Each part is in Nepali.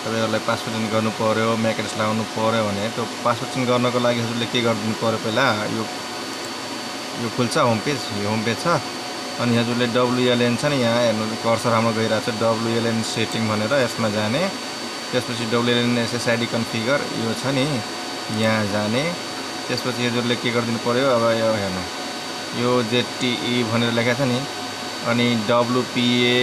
तपाईहरुलाई पासवर्ड चेन्ज गर्नु पर्यो, म्याक एड्रेस लगाउनु पर्यो भने त्यो पासवर्ड चेन्ज गर्नको लागि हजुरले के गर्दिनु पर्यो पहिला यो खुल्छ होम पेज, यो होम पेज छ अनि हजुरले WLN छ नि यहाँ हेर्नु कर्सर हाम्रो गइरहेको छ WLN सेटिङ भनेर यसमा जाने त्यसपछि WLN SSID कन्फिगर यो छ नि यहाँ जाने त्यसपछि हजुरले के गर्दिनु पर्यो अब यो हेर्नु यो ZTE भनेर लेखेको छ नि अनि WPA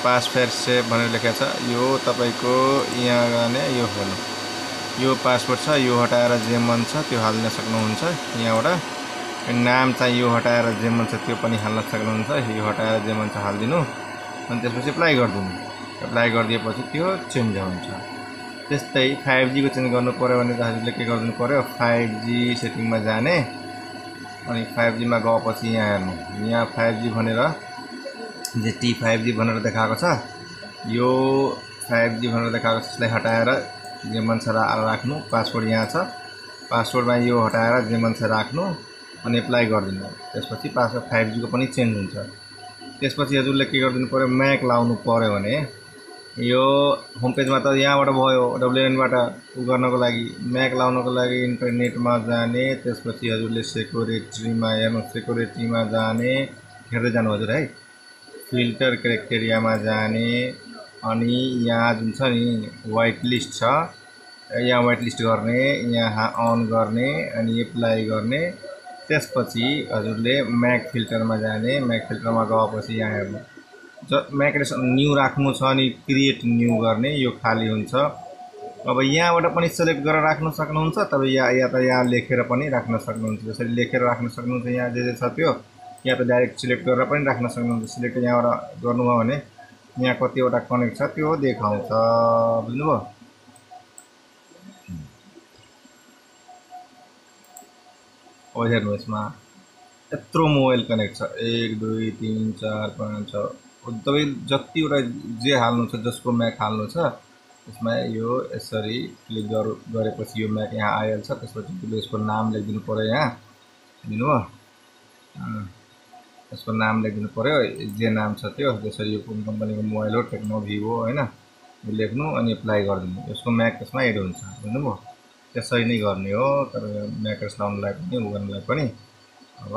पासवर्ड सेभ भनेर लेखेको छ यो तपाईको यहाँ जाने यो हेर्नु यो पासवर्ड छ यो हटाएर जे मन छ त्यो हाल्न सक्नुहुन्छ यहाँबाट नाम चाहिँ यो हटाएर जे मन छ त्यो पनि हाल्न सक्नुहुन्छ यो हटाएर जे मन छ हाल्दिनु अनि त्यसपछि अप्लाई गर्दिनु अप्लाई गरिदिएपछि त्यो चेन्ज हुन्छ त्यस्तै 5G को चेन्ज गर्नु पर्यो भने हजुरले के गर्दिनु पर्यो 5G सेटिङमा जाने अनि 5G मा गएपछि यहाँ हेर्नु यहाँ 5G भनेर जेटी 5G भनेर देखाएको छ यो 5G भनेर देखाएको छ यसलाई हटाएर जे मन छ राख्नु पासवर्ड यहाँ छ पासवर्डमा यो हटाएर जे मन छ राख्नु अनि अप्लाई गरिदिनु त्यसपछि पासवर्ड 5G को पनि चेन्ज हुन्छ त्यसपछि हजुरले के गर्दिनु पर्यो म्याक लाउनु पर्यो भने यो होम पेजमा त यहाँबाट भयो WLN बाट उ गर्नको लागि म्याक लाउनको लागि इन्टरनेटमा जाने त्यसपछि हजुरले सेक्युरिटीमा हेर्नु सेक्युरिटीमा जाने हेर्दै जानु हजुर है फिल्टर क्राइटेरियामा जाने अनि यहाँ जुन छ नि व्हाइट लिस्ट छ यहाँ व्हाइट लिस्ट गर्ने यहाँ अन गर्ने अनि अप्लाई गर्ने त्यसपछि हजुरले म्याक फिल्टरमा जाने म्याक फिल्टरमा गएपछि यहाँ हेर्नु म्याक एड्रेस न्यू राख्नु छ अनि क्रिएट न्यू गर्ने यो खाली हुन्छ अब यहाँबाट पनि सिलेक्ट गरेर राख्न सक्नुहुन्छ तब यहाँ लेखेर पनि राख्न सक्नुहुन्छ जसरी लेखेर राख्न सक्नुहुन्छ यहाँ जे छ त्यो यहाँ त डाइरेक्ट सिलेक्ट गरेर पनि राख्न सक्नुहुन्छ सिलेक्ट यहाँबाट गर्नुभयो भने यहाँ कतिवटा कनेक्ट छ त्यो देखाउँछ बुझ्नुभयो अब हेर्नु यसमा यत्रो मोबाइल कनेक्ट छ 1 2 3 4 5 6 तपाई जतिवटा जे हाल्नु छ जसको म्याक हाल्नु छ त्यसमा यो यसरी क्लिक गरेपछि यो म्याक यहाँ आइहाल्छ त्यसपछि यसको नाम लेखिदिनु पर्यो यहाँ दिनुभयो यसको नाम लेखिदिनु पर्यो जे नाम छ त्यो जसरी यो कुन कम्पनीको मोबाइल हो टेक्नो भिभो हैन यो लेख्नु अनि अप्लाई गर्दिनु यसको म्याक त्यसमा एड हुन्छ बुझ्नुभयो त्यसरी नै गर्ने हो तर म्याक एड्रेस लाउनलाई पनि उ गर्नलाई पनि अब